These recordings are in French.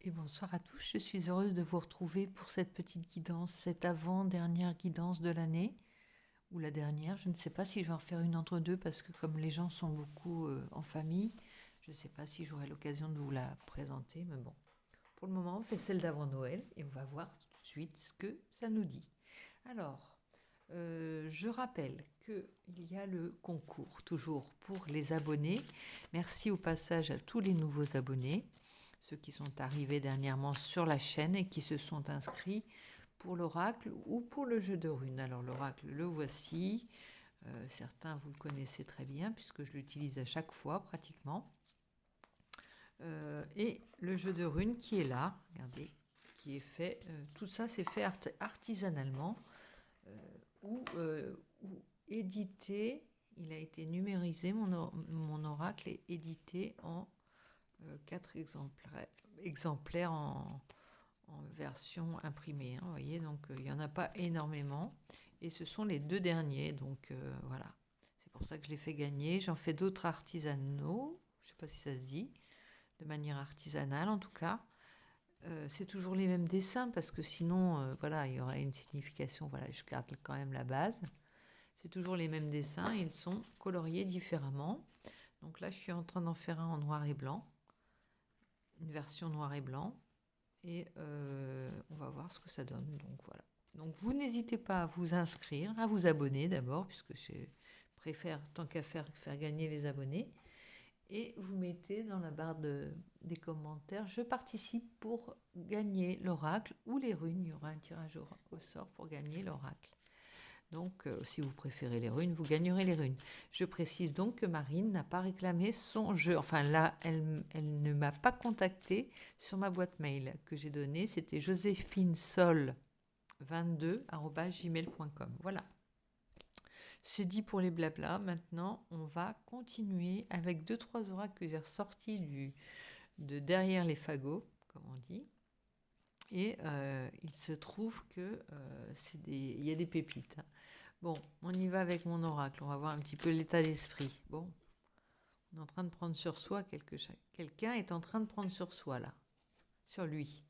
Et bonsoir à tous, je suis heureuse de vous retrouver pour cette petite guidance, cette avant-dernière guidance de l'année, ou la dernière, je ne sais pas si je vais en faire une entre deux, parce que comme les gens sont beaucoup en famille, je ne sais pas si j'aurai l'occasion de vous la présenter, mais bon. Pour le moment, on fait celle d'avant Noël, et on va voir tout de suite ce que ça nous dit. Alors, je rappelle qu'il y a le concours, toujours pour les abonnés. Merci au passage à tous les nouveaux abonnés, ceux qui sont arrivés dernièrement sur la chaîne et qui se sont inscrits pour l'oracle ou pour le jeu de runes. Alors l'oracle, le voici. Certains, vous le connaissez très bien puisque je l'utilise à chaque fois pratiquement. Et le jeu de runes qui est là, regardez, qui est fait, tout ça c'est fait artisanalement ou édité. Il a été numérisé, mon oracle est édité en 4 exemplaires en version imprimée. Vous voyez, donc il n'y en a pas énormément. Et ce sont les 2 derniers. Donc voilà. C'est pour ça que je les fais gagner. J'en fais d'autres artisanaux. Je ne sais pas si ça se dit. De manière artisanale en tout cas. C'est toujours les mêmes dessins parce que sinon, voilà, il y aurait une signification. Voilà, je garde quand même la base. C'est toujours les mêmes dessins. Ils sont coloriés différemment. Donc là, je suis en train d'en faire un en noir et blanc. Une version noir et blanc. Et on va voir ce que ça donne. Donc voilà. Donc vous n'hésitez pas à vous inscrire, à vous abonner d'abord, puisque je préfère, tant qu'à faire gagner les abonnés. Et vous mettez dans la barre des commentaires, je participe pour gagner l'oracle ou les runes. Il y aura un tirage au sort pour gagner l'oracle. Donc, si vous préférez les runes, vous gagnerez les runes. Je précise donc que Marine n'a pas réclamé son jeu. Enfin, là, elle ne m'a pas contacté sur ma boîte mail que j'ai donnée. C'était joséphinesol22@gmail.com. Voilà. C'est dit pour les blablas. Maintenant, on va continuer avec 2-3 oracles que j'ai ressortis de derrière les fagots, comme on dit. Et il se trouve que il y a des pépites. Hein. Bon, on y va avec mon oracle. On va voir un petit peu l'état d'esprit. Bon, on est en train de prendre sur soi quelqu'un est en train de prendre sur soi là, sur lui.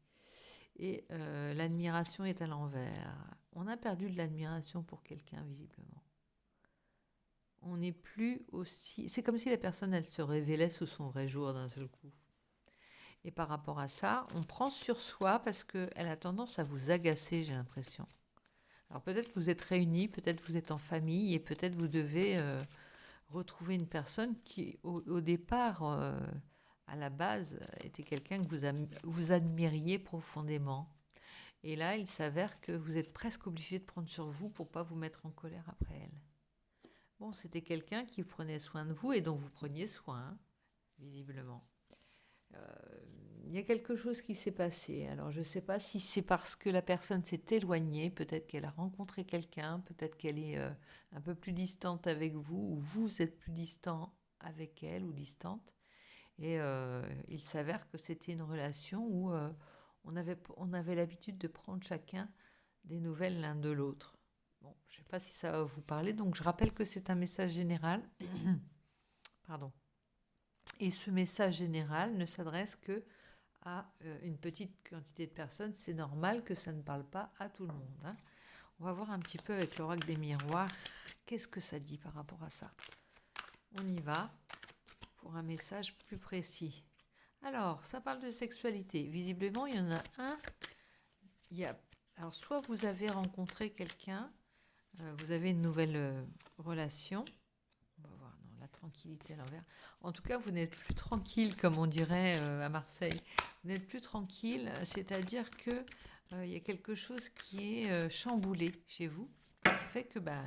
Et l'admiration est à l'envers. On a perdu de l'admiration pour quelqu'un visiblement. On n'est plus aussi. C'est comme si la personne elle se révélait sous son vrai jour d'un seul coup. Et par rapport à ça, on prend sur soi parce qu'elle a tendance à vous agacer, j'ai l'impression. Alors peut-être que vous êtes réunis, peut-être que vous êtes en famille et peut-être vous devez retrouver une personne qui, au départ, à la base, était quelqu'un que vous admiriez profondément. Et là, il s'avère que vous êtes presque obligé de prendre sur vous pour pas vous mettre en colère après elle. Bon, c'était quelqu'un qui prenait soin de vous et dont vous preniez soin, hein, visiblement. Il y a quelque chose qui s'est passé. Alors, je ne sais pas si c'est parce que la personne s'est éloignée, peut-être qu'elle a rencontré quelqu'un, peut-être qu'elle est un peu plus distante avec vous, ou vous êtes plus distant avec elle ou distante. Et il s'avère que c'était une relation où on avait l'habitude de prendre chacun des nouvelles l'un de l'autre. Bon, je ne sais pas si ça va vous parler, donc je rappelle que c'est un message général. Pardon. Et ce message général ne s'adresse que à une petite quantité de personnes. C'est normal que ça ne parle pas à tout le monde. Hein. On va voir un petit peu avec l'oracle des miroirs, qu'est-ce que ça dit par rapport à ça. On y va pour un message plus précis. Alors, ça parle de sexualité. Visiblement, il y en a un. Alors, soit vous avez rencontré quelqu'un, vous avez une nouvelle relation. On va voir, non, la tranquillité à l'envers. En tout cas, vous n'êtes plus tranquille, comme on dirait à Marseille. Vous n'êtes plus tranquille, c'est-à-dire que il y a quelque chose qui est chamboulé chez vous, qui fait que il y a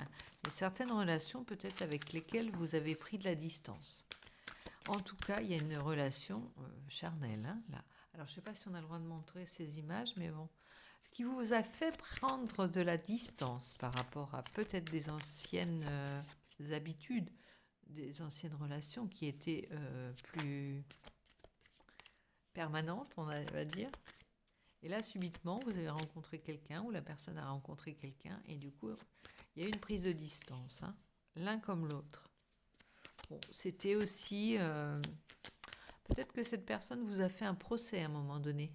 certaines relations peut-être avec lesquelles vous avez pris de la distance. En tout cas, il y a une relation charnelle, hein, là. Alors, je ne sais pas si on a le droit de montrer ces images, mais bon. Ce qui vous a fait prendre de la distance par rapport à peut-être des anciennes habitudes, des anciennes relations qui étaient plus permanentes, on va dire. Et là, subitement, vous avez rencontré quelqu'un ou la personne a rencontré quelqu'un et du coup, il y a eu une prise de distance, hein, l'un comme l'autre. Bon, c'était aussi... peut-être que cette personne vous a fait un procès à un moment donné.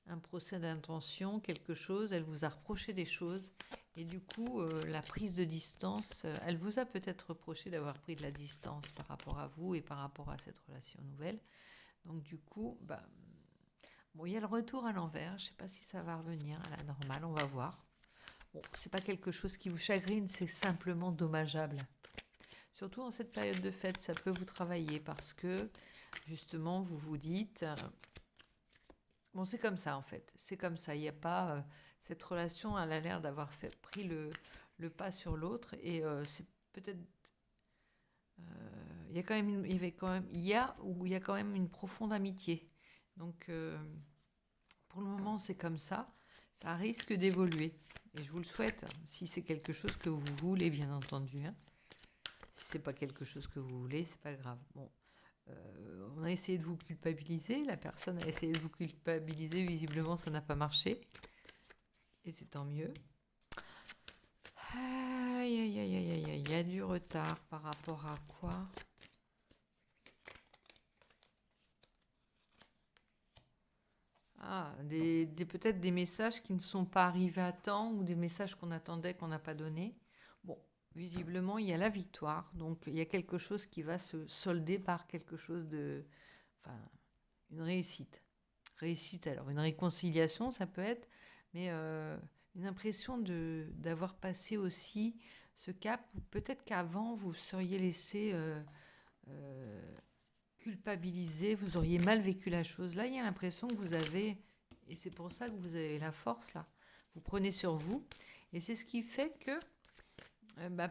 un procès d'intention, quelque chose, elle vous a reproché des choses. Et du coup, la prise de distance, elle vous a peut-être reproché d'avoir pris de la distance par rapport à vous et par rapport à cette relation nouvelle. Donc du coup, bon, il y a le retour à l'envers. Je ne sais pas si ça va revenir à la normale, on va voir. Bon, c'est pas quelque chose qui vous chagrine, c'est simplement dommageable. Surtout en cette période de fête, ça peut vous travailler parce que justement, vous vous dites, bon, c'est comme ça en fait, c'est comme ça. Il n'y a pas cette relation, elle a l'air d'avoir pris le pas sur l'autre et c'est peut-être, il y a quand même, il y a quand même une profonde amitié. Donc, pour le moment, c'est comme ça. Ça risque d'évoluer. Et je vous le souhaite, si c'est quelque chose que vous voulez, bien entendu. Hein. Si c'est pas quelque chose que vous voulez, c'est pas grave. Bon, on a essayé de vous culpabiliser. La personne a essayé de vous culpabiliser. Visiblement, ça n'a pas marché. Et c'est tant mieux. Aïe, aïe, aïe, aïe, aïe, aïe. Il y a du retard par rapport à quoi? Ah, peut-être des messages qui ne sont pas arrivés à temps ou des messages qu'on attendait qu'on n'a pas donné. Bon, visiblement, il y a la victoire. Donc, il y a quelque chose qui va se solder par quelque chose de... Enfin, une réussite. Réussite, alors, une réconciliation, ça peut être, mais une impression d'avoir passé aussi ce cap où peut-être qu'avant, vous seriez laissé... culpabilisé, vous auriez mal vécu la chose. Là, il y a l'impression que vous avez, et c'est pour ça que vous avez la force là, vous prenez sur vous, et c'est ce qui fait que,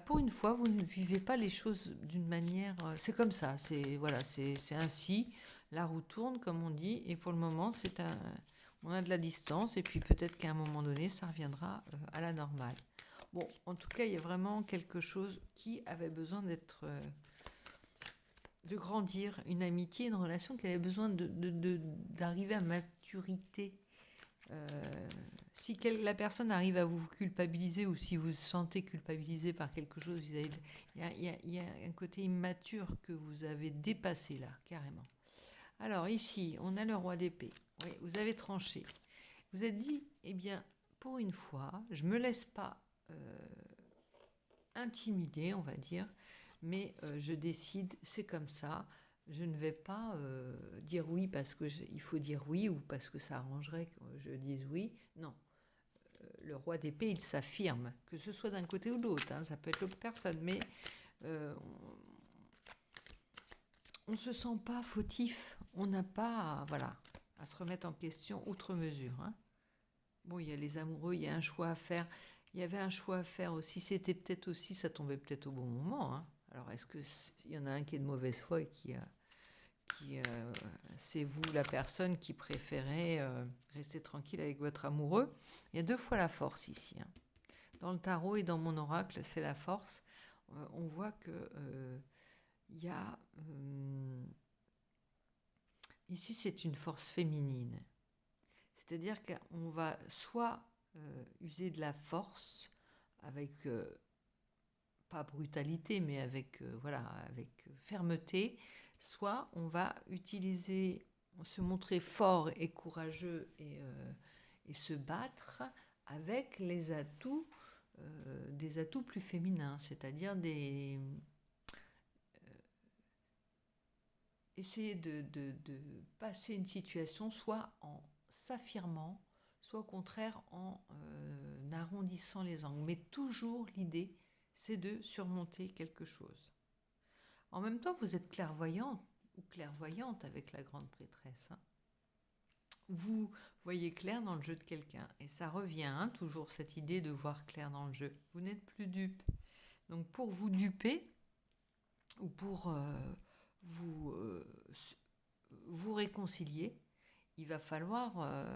pour une fois, vous ne vivez pas les choses d'une manière, c'est comme ça, c'est voilà, c'est ainsi, la roue tourne comme on dit, et pour le moment, on a de la distance, et puis peut-être qu'à un moment donné, ça reviendra à la normale. Bon, en tout cas, il y a vraiment quelque chose qui avait besoin d'être de grandir, une amitié, une relation qui avait besoin d'arriver à maturité. Si la personne arrive à vous culpabiliser ou si vous vous sentez culpabilisé par quelque chose, il y a un côté immature que vous avez dépassé là, carrément. Alors ici, on a le roi d'épée. Oui, vous avez tranché. Vous êtes dit, eh bien, pour une fois, je ne me laisse pas intimider, on va dire, mais je décide, c'est comme ça. Je ne vais pas dire oui parce que il faut dire oui ou parce que ça arrangerait que je dise oui. Non, le roi d'épée, il s'affirme, que ce soit d'un côté ou de l'autre. Hein, ça peut être l'autre personne, mais on ne se sent pas fautif. On n'a pas, voilà, à se remettre en question outre mesure. Hein. Bon, il y a les amoureux, il y a un choix à faire. Il y avait un choix à faire aussi. C'était peut-être aussi, ça tombait peut-être au bon moment. Hein. Alors, est-ce qu'il y en a un qui est de mauvaise foi et c'est vous la personne qui préférez rester tranquille avec votre amoureux? Il y a deux fois la force ici. Hein. Dans le tarot et dans mon oracle, c'est la force. On voit que il y a ici, c'est une force féminine. C'est-à-dire qu'on va soit user de la force avec, pas brutalité, mais avec, voilà, avec fermeté, soit on va utiliser, se montrer fort et courageux et se battre avec les atouts, des atouts plus féminins, c'est-à-dire essayer de passer une situation soit en s'affirmant, soit au contraire en arrondissant les angles. Mais toujours l'idée, c'est de surmonter quelque chose. En même temps, vous êtes clairvoyante ou clairvoyante avec la grande prêtresse. Hein. Vous voyez clair dans le jeu de quelqu'un. Et ça revient, hein, toujours cette idée de voir clair dans le jeu. Vous n'êtes plus dupe. Donc pour vous duper, ou pour vous réconcilier, il va falloir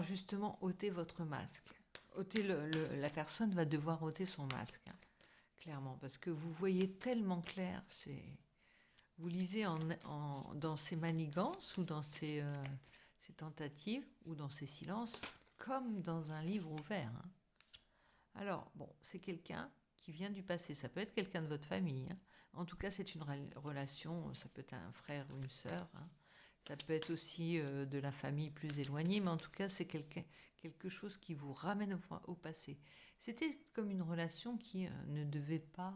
justement ôter votre masque. La personne va devoir ôter son masque, hein, clairement, parce que vous voyez tellement clair. Vous lisez dans ces manigances ou dans ces tentatives ou dans ces silences comme dans un livre ouvert. Hein. Alors, bon, c'est quelqu'un qui vient du passé. Ça peut être quelqu'un de votre famille. Hein. En tout cas, c'est une relation, ça peut être un frère ou une sœur. Hein. Ça peut être aussi de la famille plus éloignée, mais en tout cas, c'est quelque chose qui vous ramène au passé. C'était comme une relation qui ne devait pas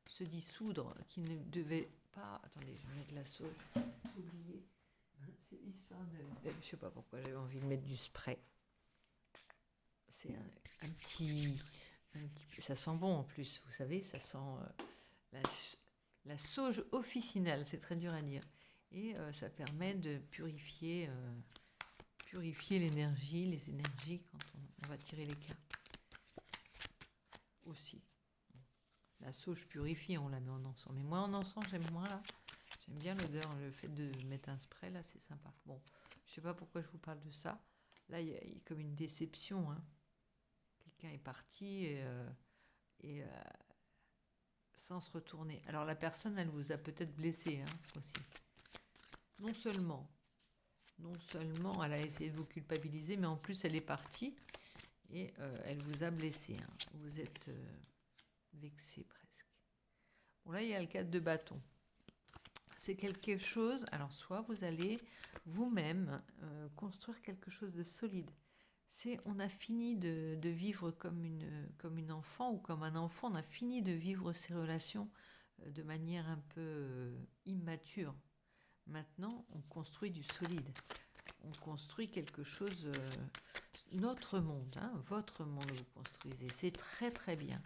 se dissoudre, qui ne devait pas... Attendez, je vais mettre la sauce. J'ai oublié. C'est histoire de... Je sais pas pourquoi j'avais envie de mettre du spray. C'est un petit... Ça sent bon en plus, vous savez, ça sent la sauge officinale, c'est très dur à dire. Et ça permet de purifier l'énergie, les énergies quand on va tirer les cartes. Aussi. La sauge purifie, on la met en encens. Mais moi en encens, j'aime moins là. J'aime bien l'odeur, le fait de mettre un spray là, c'est sympa. Bon, je sais pas pourquoi je vous parle de ça. Là, il y a comme une déception. Hein. Quelqu'un est parti et sans se retourner. Alors la personne, elle vous a peut-être blessé aussi. Non seulement elle a essayé de vous culpabiliser, mais en plus elle est partie et elle vous a blessé. Hein. Vous êtes vexé presque. Bon là, il y a le 4 de bâton. C'est quelque chose, alors soit vous allez vous-même construire quelque chose de solide. On a fini de vivre comme une enfant ou comme un enfant, on a fini de vivre ces relations de manière un peu immature. Maintenant, on construit du solide. On construit quelque chose, notre monde, votre monde vous construisez. C'est très très bien.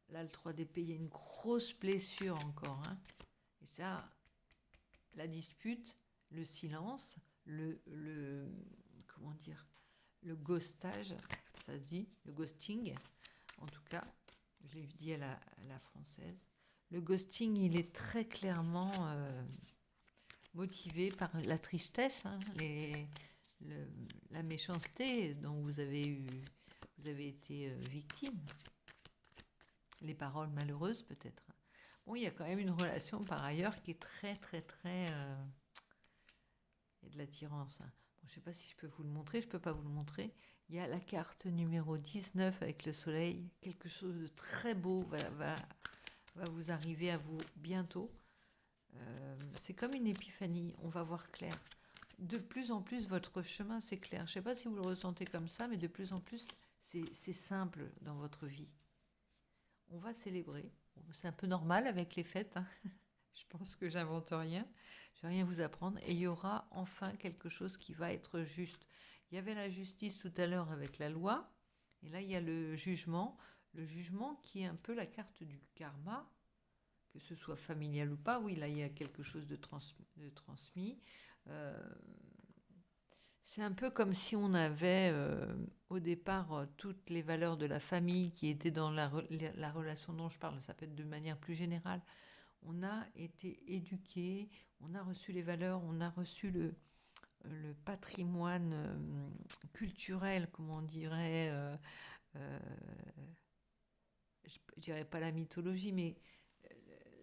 Là, le 3 d'épée, il y a une grosse blessure encore. Et ça, la dispute, le silence, comment dire, le ghostage, ça se dit, le ghosting, en tout cas, je l'ai dit à la française. Le ghosting, il est très clairement motivé par la tristesse, la méchanceté dont vous avez été victime, les paroles malheureuses peut-être. Bon, il y a quand même une relation par ailleurs qui est très très très... il y a de l'attirance. Bon, je ne sais pas si je peux vous le montrer, je ne peux pas vous le montrer. Il y a la carte numéro 19 avec le soleil. Quelque chose de très beau va vous arriver à vous bientôt. C'est comme une épiphanie, on va voir clair. De plus en plus, votre chemin s'éclaire. Je ne sais pas si vous le ressentez comme ça, mais de plus en plus, c'est simple dans votre vie. On va célébrer. C'est un peu normal avec les fêtes. Je pense que j'invente rien. Je vais rien vous apprendre. Et il y aura enfin quelque chose qui va être juste. Il y avait la justice tout à l'heure avec la loi. Et là, il y a le jugement. Le jugement qui est un peu la carte du karma. Que ce soit familial ou pas, oui, là, il y a quelque chose de transmis. C'est un peu comme si on avait, au départ, toutes les valeurs de la famille qui étaient dans la relation dont je parle. Ça peut être de manière plus générale. On a été éduqués, on a reçu les valeurs, on a reçu le patrimoine culturel, comme on dirait, je dirais pas la mythologie, mais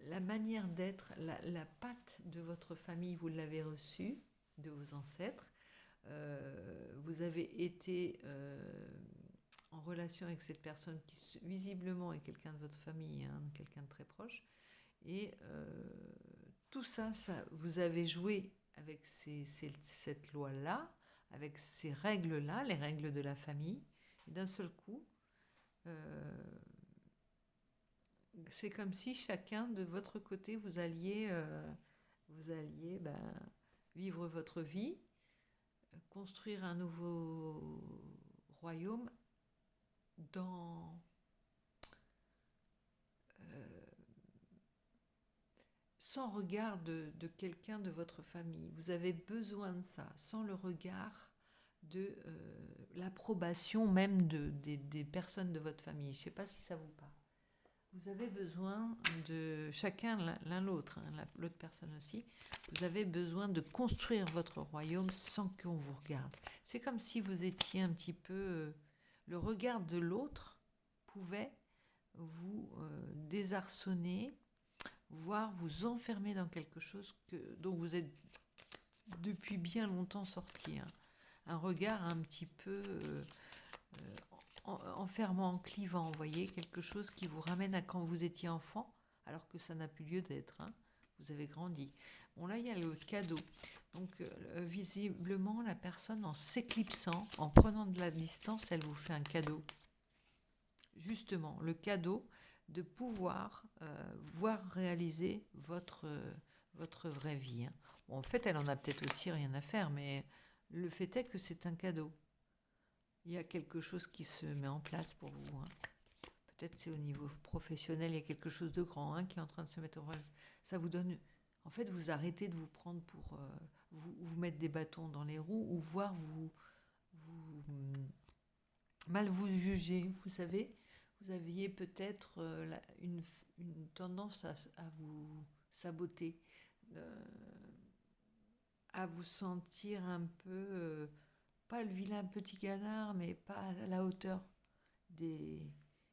la manière d'être, la patte de votre famille, vous l'avez reçue de vos ancêtres. Vous avez été en relation avec cette personne qui visiblement est quelqu'un de votre famille, quelqu'un de très proche. Et tout ça, vous avez joué avec cette loi-là, avec ces règles-là, les règles de la famille. Et d'un seul coup, c'est comme si chacun de votre côté, vous alliez vivre votre vie, construire un nouveau royaume sans regard de quelqu'un de votre famille. Vous avez besoin de ça, sans le regard de l'approbation même des personnes de votre famille. Je ne sais pas si ça vous parle. Vous avez besoin de chacun, l'un l'autre, l'autre personne aussi, vous avez besoin de construire votre royaume sans qu'on vous regarde. C'est comme si vous étiez un petit peu... le regard de l'autre pouvait vous désarçonner, voire vous enfermer dans quelque chose dont vous êtes depuis bien longtemps sorti. Un regard un petit peu... enfermant, clivant, vous voyez, quelque chose qui vous ramène à quand vous étiez enfant, alors que ça n'a plus lieu d'être. vous avez grandi. Bon, là, il y a le cadeau. Donc, visiblement, la personne, en s'éclipsant, en prenant de la distance, elle vous fait un cadeau. Justement, le cadeau de pouvoir voir réaliser votre vraie vie. Hein. Bon, en fait, elle en a peut-être aussi rien à faire, mais le fait est que c'est un cadeau. Il y a quelque chose qui se met en place pour vous. Hein. Peut-être c'est au niveau professionnel, il y a quelque chose de grand hein, qui est en train de se mettre en place. Ça vous donne... En fait, vous arrêtez de vous prendre pour... vous mettre des bâtons dans les roues ou voir mal vous juger. Vous savez, vous aviez peut-être une tendance à vous saboter, à vous sentir un peu... pas le vilain petit canard, mais pas à la hauteur des...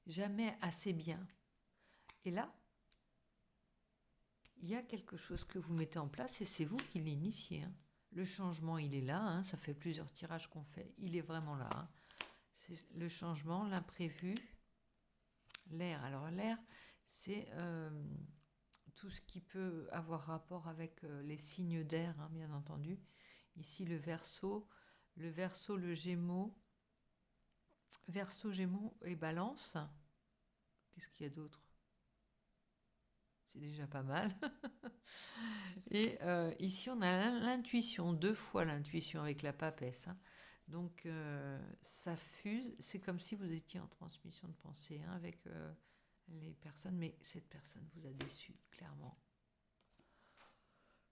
Jamais assez bien. Et là, il y a quelque chose que vous mettez en place et c'est vous qui l'initiez. Hein. Le changement, il est là. Hein, ça fait plusieurs tirages qu'on fait. Il est vraiment là. Hein. C'est le changement, l'imprévu, l'air. Alors l'air, c'est tout ce qui peut avoir rapport avec les signes d'air, hein, bien entendu. Ici, le Verseau, le Gémeaux. Verseau, Gémeaux et Balance. Qu'est-ce qu'il y a d'autre? C'est déjà pas mal. Et ici, on a l'intuition, 2 fois l'intuition avec la papesse. Hein. Donc, ça fuse. C'est comme si vous étiez en transmission de pensée hein, avec les personnes. Mais cette personne vous a déçu, clairement.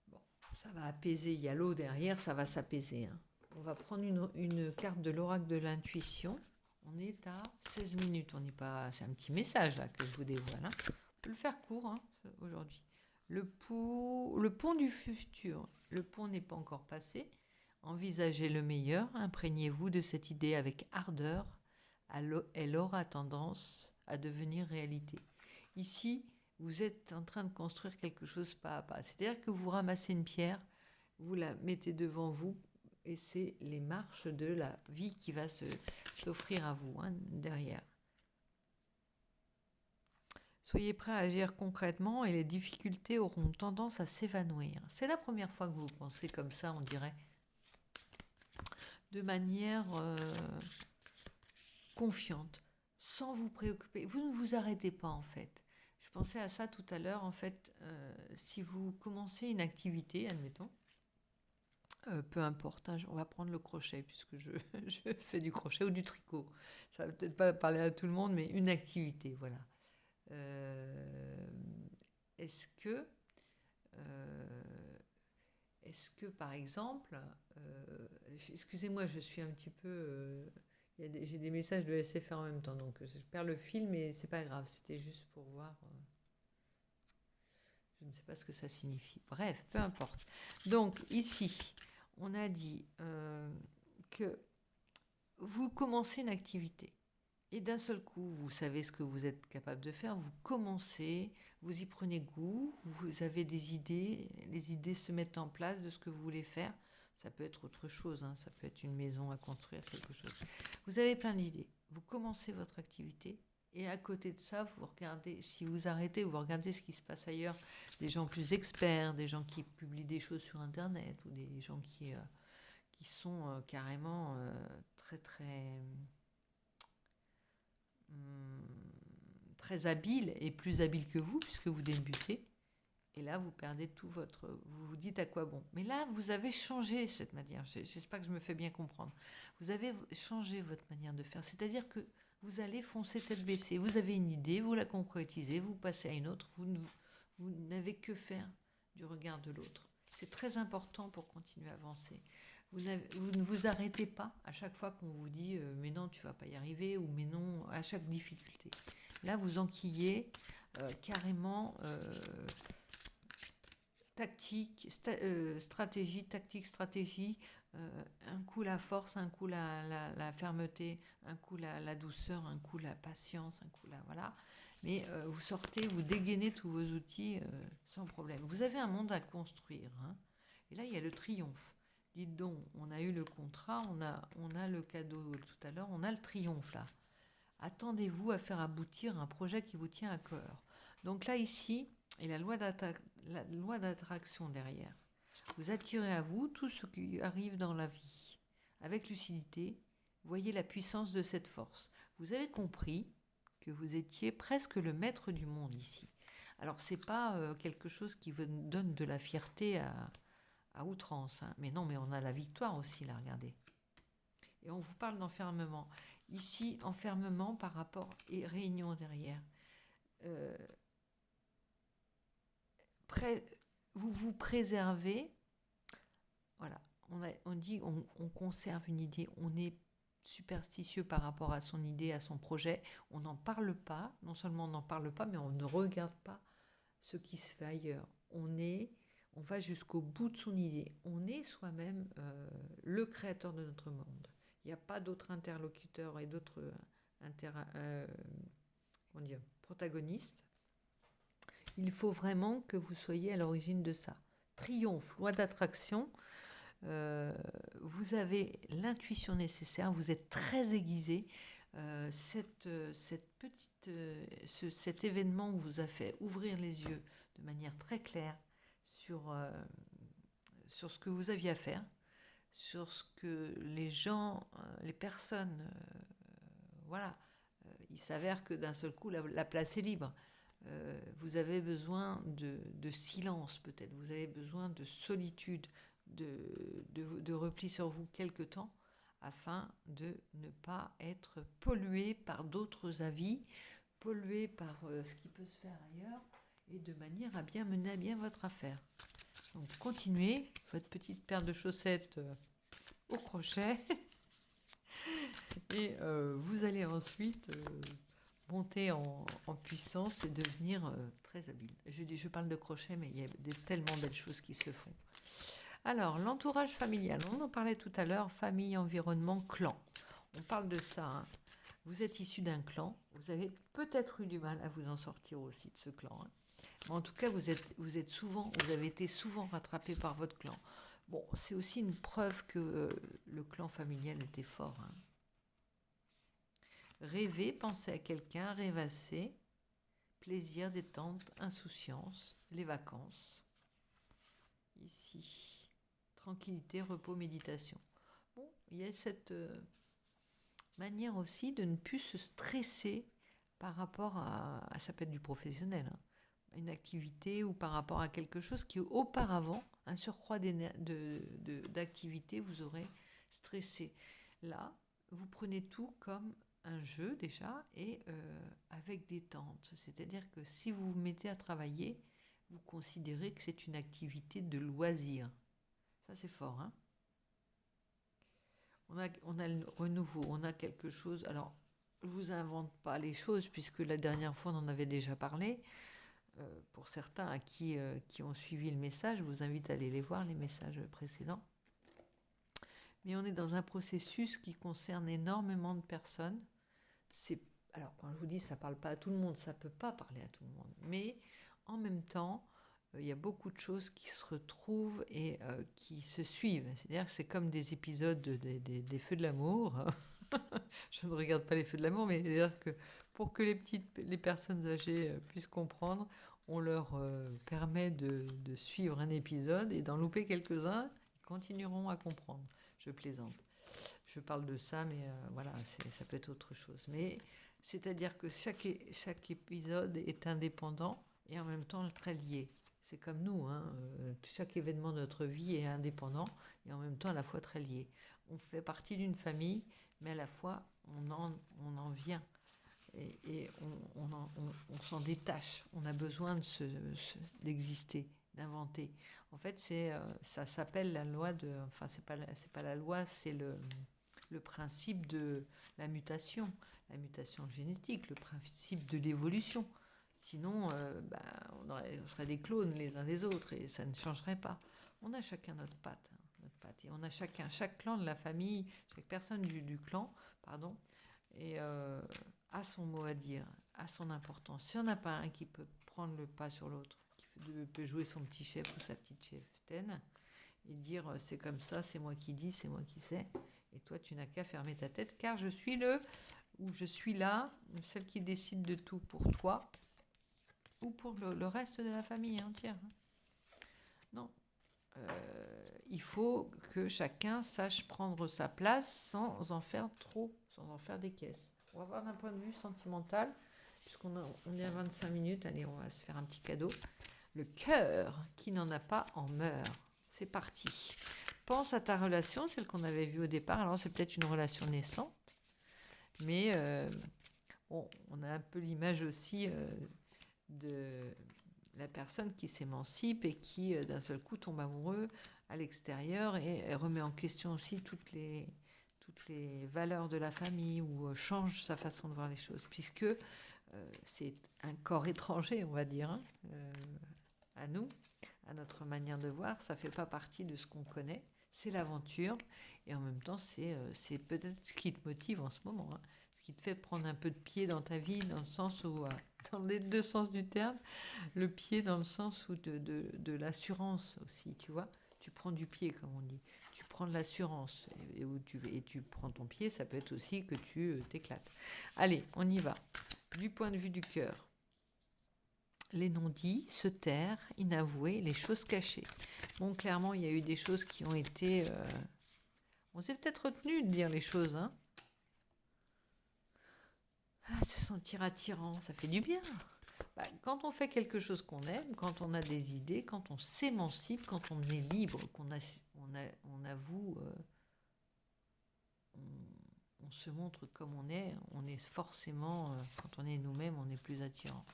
Bon, ça va apaiser. Il y a l'eau derrière, ça va s'apaiser. Hein. On va prendre une carte de l'oracle de l'intuition. On est à 16 minutes. On n'est pas... C'est un petit message là que je vous dévoile. Hein. On peut le faire court hein, aujourd'hui. Le pont du futur. Le pont n'est pas encore passé. Envisagez le meilleur. Imprégnez-vous de cette idée avec ardeur. Elle aura tendance à devenir réalité. Ici, vous êtes en train de construire quelque chose pas à pas. C'est-à-dire que vous ramassez une pierre, vous la mettez devant vous, et c'est les marches de la vie qui va s'offrir à vous hein, derrière. Soyez prêts à agir concrètement et les difficultés auront tendance à s'évanouir. C'est la première fois que vous pensez comme ça, on dirait, de manière confiante, sans vous préoccuper. Vous ne vous arrêtez pas en fait. Je pensais à ça tout à l'heure. En fait, si vous commencez une activité, admettons, peu importe, hein, on va prendre le crochet puisque je fais du crochet ou du tricot. Ça va peut-être pas parler à tout le monde, mais une activité, voilà. Est-ce que par exemple, excusez-moi, je suis un petit peu, j'ai des messages de SFR en même temps, donc je perds le fil, mais c'est pas grave, c'était juste pour voir. Je ne sais pas ce que ça signifie. Bref, peu importe. Donc ici, on a dit que vous commencez une activité. Et d'un seul coup, vous savez ce que vous êtes capable de faire, vous commencez, vous y prenez goût, vous avez des idées, les idées se mettent en place de ce que vous voulez faire. Ça peut être autre chose, hein, ça peut être une maison à construire, quelque chose. Vous avez plein d'idées. Vous commencez votre activité et à côté de ça, vous regardez, si vous arrêtez, vous regardez ce qui se passe ailleurs, des gens plus experts, des gens qui publient des choses sur Internet ou des gens qui sont carrément très habiles et plus habiles que vous puisque vous débutez. Et là, vous perdez tout votre... Vous vous dites à quoi bon. Mais là, vous avez changé cette manière. J'espère que je me fais bien comprendre. Vous avez changé votre manière de faire. C'est-à-dire que vous allez foncer tête baissée. Vous avez une idée, vous la concrétisez, vous passez à une autre. Vous n'avez que faire du regard de l'autre. C'est très important pour continuer à avancer. Vous ne vous arrêtez pas à chaque fois qu'on vous dit mais non, tu vas pas y arriver ou mais non, à chaque difficulté. Là, vous enquillez carrément... tactique, stratégie, un coup la force, un coup la fermeté, un coup la douceur, un coup la patience, un coup la... Voilà. Mais vous sortez, vous dégainez tous vos outils sans problème. Vous avez un monde à construire. Hein. Et là, il y a le triomphe. Dites donc, on a eu le contrat, on a le cadeau tout à l'heure, on a le triomphe là. Attendez-vous à faire aboutir un projet qui vous tient à cœur. Donc là, ici... Et la loi la loi d'attraction derrière. Vous attirez à vous tout ce qui arrive dans la vie. Avec lucidité, voyez la puissance de cette force. Vous avez compris que vous étiez presque le maître du monde ici. Alors, ce n'est pas quelque chose qui vous donne de la fierté à outrance. Hein. Mais non, mais on a la victoire aussi, là, regardez. Et on vous parle d'enfermement. Ici, enfermement par rapport et réunion derrière. Vous vous préservez. Voilà, on dit on conserve une idée, on est superstitieux par rapport à son idée, à son projet. On n'en parle pas, non seulement on n'en parle pas, mais on ne regarde pas ce qui se fait ailleurs. On va jusqu'au bout de son idée. On est soi-même le créateur de notre monde. Il n'y a pas d'autres interlocuteurs et d'autres protagonistes. Il faut vraiment que vous soyez à l'origine de ça. Triomphe, loi d'attraction. Vous avez l'intuition nécessaire, vous êtes très aiguisé. Cet événement vous a fait ouvrir les yeux de manière très claire sur ce que vous aviez à faire, sur ce que les gens, les personnes, voilà, il s'avère que d'un seul coup, la place est libre. Vous avez besoin de silence peut-être, vous avez besoin de solitude, de repli sur vous quelque temps, afin de ne pas être pollué par d'autres avis, pollué par ce qui peut se faire ailleurs, et de manière à bien mener à bien votre affaire. Donc continuez votre petite paire de chaussettes au crochet, et vous allez ensuite monter en puissance et devenir très habile. Je parle de crochet, mais il y a tellement belles choses qui se font. Alors, l'entourage familial, on en parlait tout à l'heure, famille, environnement, clan. On parle de ça. Hein. Vous êtes issu d'un clan, vous avez peut-être eu du mal à vous en sortir aussi de ce clan. Hein. Mais en tout cas, vous avez été souvent rattrapé par votre clan. Bon, c'est aussi une preuve que le clan familial était fort. Hein. Rêver, penser à quelqu'un, rêvasser, plaisir, détente, insouciance, les vacances. Ici. Tranquillité, repos, méditation. Bon, il y a cette manière aussi de ne plus se stresser par rapport à ça peut être du professionnel, hein, une activité ou par rapport à quelque chose qui auparavant, un surcroît d'activité, vous aurait stressé. Là, vous prenez tout comme un jeu déjà et avec détente. C'est-à-dire que si vous vous mettez à travailler, vous considérez que c'est une activité de loisir. Ça, c'est fort. Hein, on a le renouveau, on a quelque chose. Alors, je ne vous invente pas les choses, puisque la dernière fois, on en avait déjà parlé. Pour certains qui ont suivi le message, je vous invite à aller les voir, les messages précédents. Mais on est dans un processus qui concerne énormément de personnes. Alors, quand je vous dis ça ne parle pas à tout le monde, ça ne peut pas parler à tout le monde. Mais en même temps, il y a beaucoup de choses qui se retrouvent et qui se suivent. C'est-à-dire que c'est comme des épisodes des Feux de l'amour. Je ne regarde pas les Feux de l'amour, mais c'est-à-dire que pour que les personnes âgées puissent comprendre, on leur permet de suivre un épisode et d'en louper quelques-uns, ils continueront à comprendre. Je plaisante. Je parle de ça, mais voilà, ça peut être autre chose. Mais c'est-à-dire que chaque épisode est indépendant et en même temps très lié. C'est comme nous, hein, chaque événement de notre vie est indépendant et en même temps à la fois très lié. On fait partie d'une famille, mais à la fois on en vient et on s'en détache. On a besoin d'exister, d'inventer. En fait, ça s'appelle la loi de... Enfin, c'est pas la loi, c'est le principe de la mutation génétique, le principe de l'évolution. Sinon, on serait des clones les uns des autres et ça ne changerait pas. On a chacun notre patte. Et on a chaque clan de la famille, chaque personne du clan, pardon, et a son mot à dire, a son importance. Si on n'a pas un qui peut prendre le pas sur l'autre, qui peut jouer son petit chef ou sa petite cheftaine, et dire c'est comme ça, c'est moi qui dis, c'est moi qui sais, et toi tu n'as qu'à fermer ta tête, car je suis je suis là, celle qui décide de tout pour toi, ou pour le reste de la famille entière. il faut que chacun sache prendre sa place sans en faire trop, sans en faire des caisses. On va voir d'un point de vue sentimental, on est à 25 minutes, allez, on va se faire un petit cadeau. Le cœur qui n'en a pas en meurt. C'est parti. Pense à ta relation, celle qu'on avait vue au départ. Alors c'est peut-être une relation naissante, mais bon, on a un peu l'image aussi de la personne qui s'émancipe et qui d'un seul coup tombe amoureux à l'extérieur et remet en question aussi toutes les valeurs de la famille ou change sa façon de voir les choses, puisque c'est un corps étranger, on va dire, hein, à nous, à notre manière de voir. Ça fait pas partie de ce qu'on connaît. C'est l'aventure et en même temps c'est peut-être ce qui te motive en ce moment, hein, ce qui te fait prendre un peu de pied dans ta vie, dans le sens où dans les deux sens du terme, le pied dans le sens où de l'assurance aussi, tu vois. Tu prends du pied, comme on dit. Tu prends de l'assurance et tu prends ton pied, ça peut être aussi que tu t'éclates. Allez, on y va. Du point de vue du cœur, les non-dits, se taire, inavouer, les choses cachées. Bon, clairement, il y a eu des choses qui ont été... on s'est peut-être retenu de dire les choses, hein. Se sentir attirant, ça fait du bien. Quand on fait quelque chose qu'on aime, quand on a des idées, quand on s'émancipe, quand on est libre, on avoue, on se montre comme on est forcément, quand on est nous-mêmes, on est plus attirant.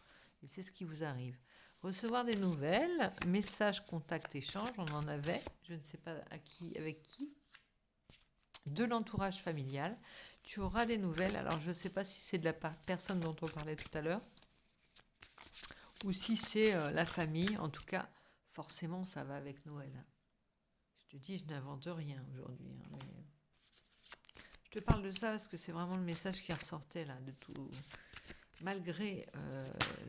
Et c'est ce qui vous arrive. Recevoir des nouvelles, messages, contacts, échanges, on en avait, je ne sais pas avec qui, de l'entourage familial. Tu auras des nouvelles, alors je ne sais pas si c'est de la personne dont on parlait tout à l'heure, ou si c'est la famille. En tout cas, forcément, ça va avec Noël. Je te dis, je n'invente rien aujourd'hui. Hein, mais je te parle de ça parce que c'est vraiment le message qui ressortait là, de tout. Malgré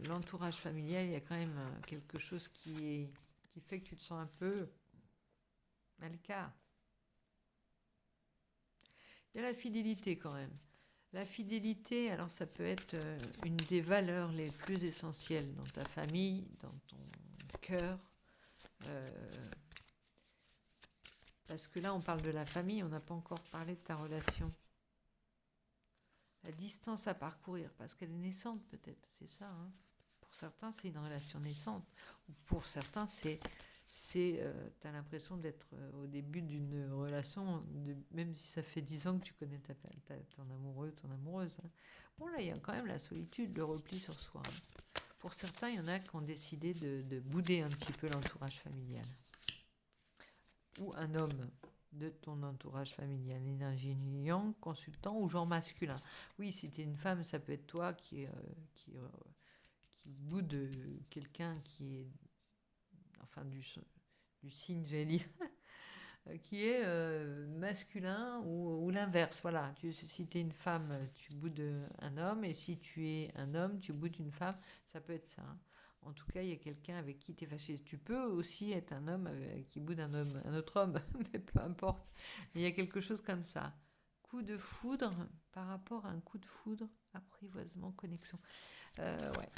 l'entourage familial, il y a quand même quelque chose qui fait que tu te sens un peu mal cas. Il y a la fidélité quand même. La fidélité, alors ça peut être une des valeurs les plus essentielles dans ta famille, dans ton cœur. Parce que là, on parle de la famille, on n'a pas encore parlé de ta relation. La distance à parcourir, parce qu'elle est naissante peut-être, c'est ça. Hein. Pour certains, c'est une relation naissante. Ou pour certains, t'as l'impression d'être au début d'une relation, même si ça fait 10 ans que tu connais ton amoureux, ton amoureuse. Hein. Bon, là, il y a quand même la solitude, le repli sur soi. Hein. Pour certains, il y en a qui ont décidé de bouder un petit peu l'entourage familial. Ou un homme de ton entourage familial, énergie yang, consultant ou genre masculin. Oui, si tu es une femme, ça peut être toi qui boude quelqu'un qui est, enfin du signe, j'allais dire, qui est masculin ou l'inverse. Voilà, si tu es une femme, tu boudes un homme, et si tu es un homme, tu boudes une femme. Ça peut être ça. Hein. En tout cas, il y a quelqu'un avec qui tu es fâché. Tu peux aussi être un homme qui boude un autre homme, mais peu importe. Il y a quelque chose comme ça. Coup de foudre par rapport à un coup de foudre, apprivoisement, connexion. Ouais.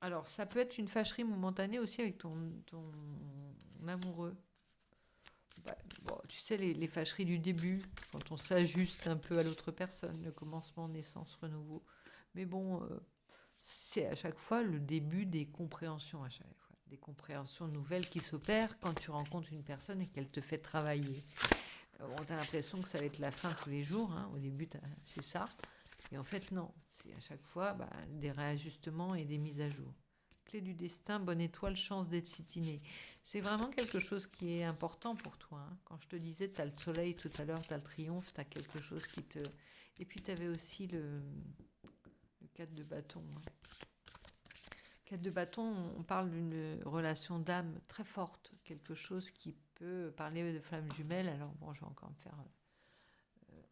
Alors, ça peut être une fâcherie momentanée aussi avec ton amoureux. Bon, tu sais, les fâcheries du début, quand on s'ajuste un peu à l'autre personne, le commencement, naissance, renouveau. Mais bon, c'est à chaque fois le début des compréhensions, à chaque fois. Des compréhensions nouvelles qui s'opèrent quand tu rencontres une personne et qu'elle te fait travailler. On a l'impression que ça va être la fin tous les jours. Hein. Au début, c'est ça. Et en fait, non. C'est à chaque fois des réajustements et des mises à jour. Clé du destin, bonne étoile, chance d'être citiné. C'est vraiment quelque chose qui est important pour toi. Hein. Quand je te disais, tu as le soleil tout à l'heure, tu as le triomphe, tu as quelque chose qui te... Et puis, tu avais aussi le 4 de bâton. Hein. 4 de bâton, on parle d'une relation d'âme très forte. Quelque chose qui peut parler de flamme jumelle. Alors, bon, je vais encore me faire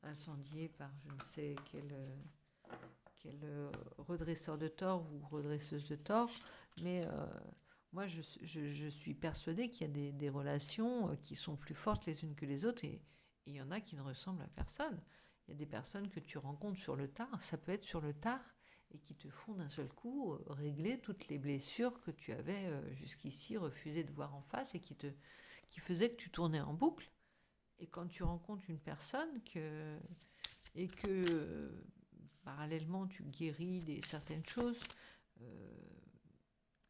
incendier par je ne sais quel redresseur de tort ou redresseuse de tort. Mais moi, je suis persuadée qu'il y a des relations qui sont plus fortes les unes que les autres et il y en a qui ne ressemblent à personne. Il y a des personnes que tu rencontres sur le tard, ça peut être sur le tard, et qui te font d'un seul coup régler toutes les blessures que tu avais jusqu'ici refusé de voir en face et qui faisaient que tu tournais en boucle. Et quand tu rencontres une personne et que parallèlement tu guéris certaines choses,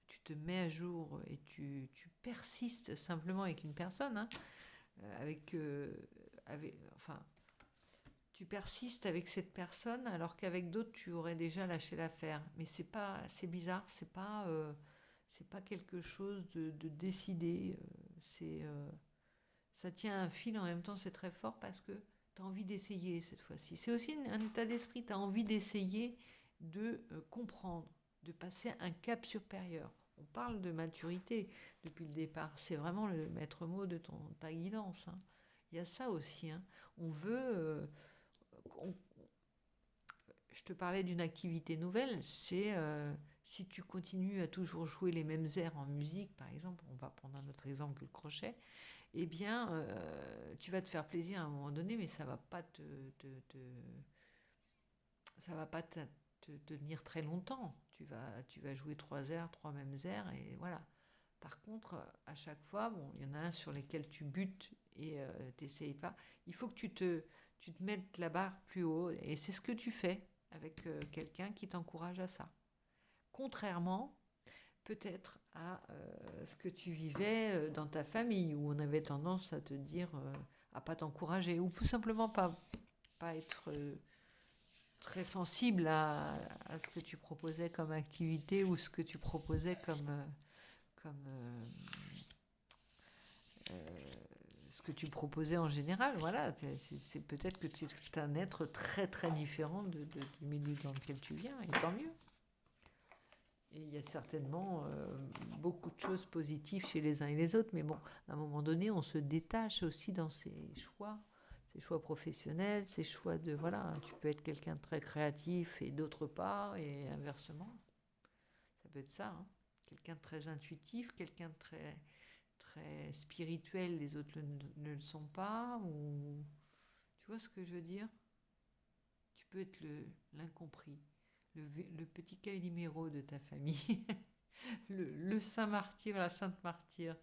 tu te mets à jour et tu persistes simplement avec une personne, hein, enfin, tu persistes avec cette personne alors qu'avec d'autres tu aurais déjà lâché l'affaire. Mais c'est bizarre, c'est pas quelque chose de décidé. Ça tient un fil en même temps, c'est très fort parce que tu as envie d'essayer cette fois-ci. C'est aussi un état d'esprit, tu as envie d'essayer de comprendre, de passer un cap supérieur. On parle de maturité depuis le départ, c'est vraiment le maître mot de ta guidance, hein. Il y a ça aussi, hein. On veut... je te parlais d'une activité nouvelle, c'est si tu continues à toujours jouer les mêmes airs en musique, par exemple, on va prendre un autre exemple que le crochet, eh bien, tu vas te faire plaisir à un moment donné, mais ça va pas ça va pas te tenir très longtemps. Tu vas jouer trois mêmes airs, et voilà. Par contre, à chaque fois, bon, il y en a un sur lesquels tu butes et t'essayes pas. Il faut que tu te mettes la barre plus haut, et c'est ce que tu fais avec quelqu'un qui t'encourage à ça. Contrairement, peut-être à ce que tu vivais dans ta famille, où on avait tendance à te dire, à pas t'encourager, ou tout simplement pas être très sensible à ce que tu proposais comme activité ou ce que tu proposais comme ce que tu proposais en général. Voilà, c'est peut-être que tu es un être très très différent du milieu dans lequel tu viens, et tant mieux. Et il y a certainement beaucoup de choses positives chez les uns et les autres, mais bon, à un moment donné, on se détache aussi dans ses choix professionnels, ses choix de... Voilà, tu peux être quelqu'un de très créatif et d'autre part, et inversement. Ça peut être ça, hein. Quelqu'un de très intuitif, quelqu'un de très, très spirituel, les autres ne le sont pas, ou... Tu vois ce que je veux dire? Tu peux être l'incompris, le petit Calimero de ta famille. Le saint martyr, la sainte martyre,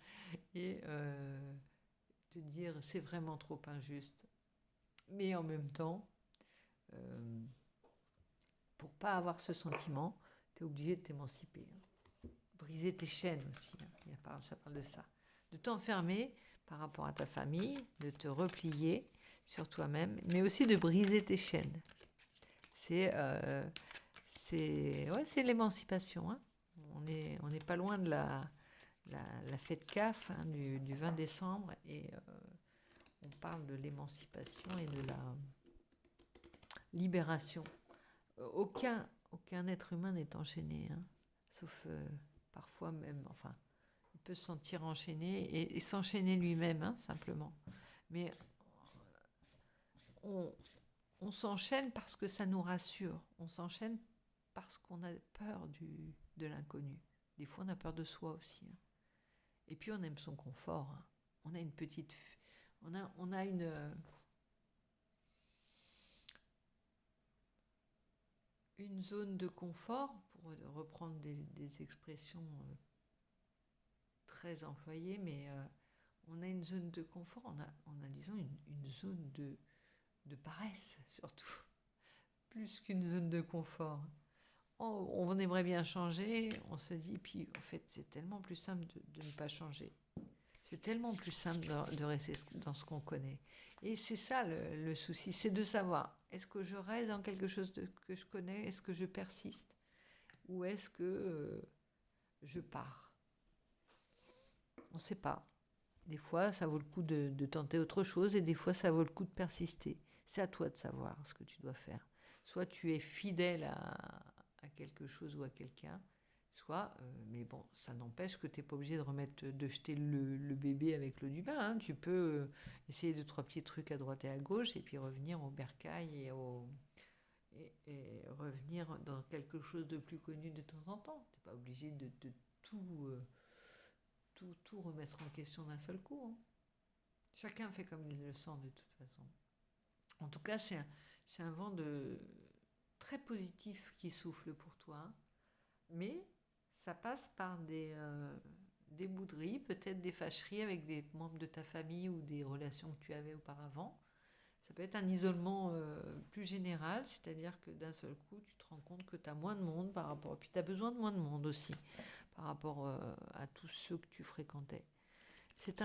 et te dire c'est vraiment trop injuste. Mais en même temps, pour pas avoir ce sentiment, tu es obligé de t'émanciper, hein. Briser tes chaînes aussi, hein. Ça parle de ça. De t'enfermer par rapport à ta famille, de te replier sur toi-même, mais aussi de briser tes chaînes. C'est l'émancipation, hein. On n'est pas loin de la fête CAF, hein, du 20 décembre, et on parle de l'émancipation et de la libération. Aucun être humain n'est enchaîné, hein, sauf parfois même, enfin, il peut se sentir enchaîné et s'enchaîner lui-même, hein, simplement. Mais on s'enchaîne parce que ça nous rassure. On s'enchaîne parce qu'on a peur de l'inconnu. Des fois, on a peur de soi aussi, hein. Et puis, on aime son confort, hein. On a une petite... On a une zone de confort, pour reprendre des expressions très employées, mais on a une zone de confort, on a disons, une zone de paresse, surtout, plus qu'une zone de confort. On aimerait bien changer, on se dit, puis en fait, c'est tellement plus simple de ne pas changer. C'est tellement plus simple de rester dans ce qu'on connaît. Et c'est ça le souci, c'est de savoir, est-ce que je reste dans quelque chose que je connais, est-ce que je persiste, ou est-ce que je pars? On ne sait pas. Des fois, ça vaut le coup de tenter autre chose, et des fois, ça vaut le coup de persister. C'est à toi de savoir ce que tu dois faire. Soit tu es fidèle à quelque chose ou à quelqu'un, soit, mais bon, ça n'empêche que tu n'es pas obligé de jeter le bébé avec l'eau du bain, hein. Tu peux essayer 2-3 petits trucs à droite et à gauche, et puis revenir au bercail et revenir dans quelque chose de plus connu de temps en temps. Tu n'es pas obligé de tout remettre en question d'un seul coup, hein. Chacun fait comme il le sent de toute façon. En tout cas, c'est un vent très positif qui souffle pour toi, mais ça passe par des bouderies, peut-être des fâcheries avec des membres de ta famille ou des relations que tu avais auparavant. Ça peut être un isolement plus général, c'est-à-dire que d'un seul coup, tu te rends compte que tu as moins de monde par rapport... Puis tu as besoin de moins de monde aussi par rapport à tous ceux que tu fréquentais. C'est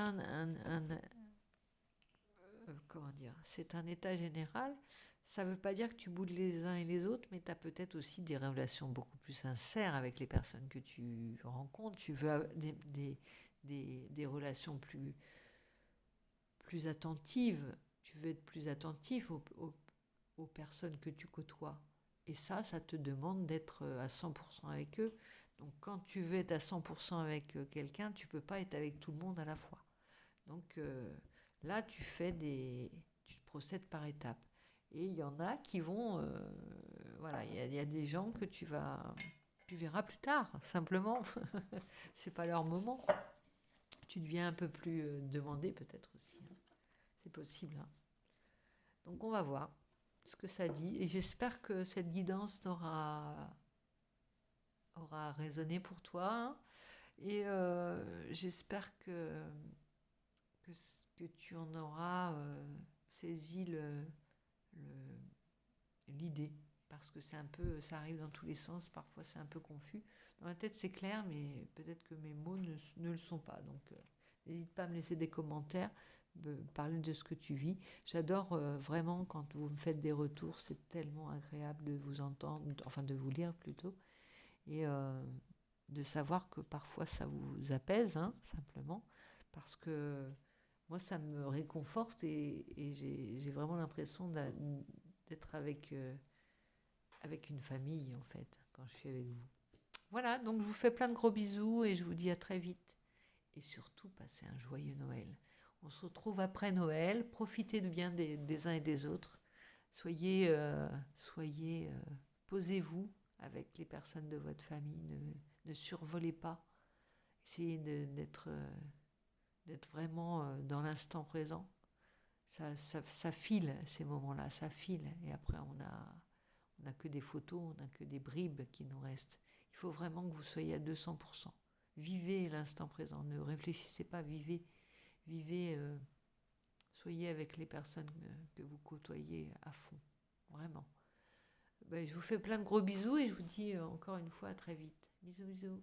comment dire, c'est un état général. Ça ne veut pas dire que tu boudes les uns et les autres, mais tu as peut-être aussi des relations beaucoup plus sincères avec les personnes que tu rencontres. Tu veux des relations plus attentives. Tu veux être plus attentif aux personnes que tu côtoies. Et ça te demande d'être à 100% avec eux. Donc quand tu veux être à 100% avec quelqu'un, tu ne peux pas être avec tout le monde à la fois. Donc là, tu procèdes par étapes. Et il y en a qui vont, voilà, il y a des gens que tu verras plus tard, simplement. C'est pas leur moment. Tu deviens un peu plus demandé peut-être aussi, hein. C'est possible, hein. Donc on va voir ce que ça dit. Et j'espère que cette guidance aura résonné pour toi, hein. Et j'espère que, que tu en auras saisi l'idée. Parce que c'est un peu, ça arrive dans tous les sens, parfois c'est un peu confus. Dans ma tête c'est clair, mais peut-être que mes mots ne le sont pas. Donc n'hésite pas à me laisser des commentaires, parler de ce que tu vis. J'adore vraiment quand vous me faites des retours, c'est tellement agréable de vous entendre, enfin de vous lire plutôt, et de savoir que parfois ça vous apaise, hein, simplement, parce que moi ça me réconforte et j'ai vraiment l'impression d'être avec une famille en fait, quand je suis avec vous. Voilà, donc je vous fais plein de gros bisous et je vous dis à très vite. Et surtout, passez un joyeux Noël. On se retrouve après Noël. Profitez de bien des uns et des autres. Posez-vous avec les personnes de votre famille. Ne survolez pas. Essayez d'être vraiment dans l'instant présent. Ça file, ces moments-là, ça file. Et après, on n'a que des photos, on n'a que des bribes qui nous restent. Il faut vraiment que vous soyez à 200%. Vivez l'instant présent, ne réfléchissez pas, vivez, soyez avec les personnes que vous côtoyez à fond, vraiment. Ben, je vous fais plein de gros bisous et je vous dis encore une fois à très vite. Bisous, bisous.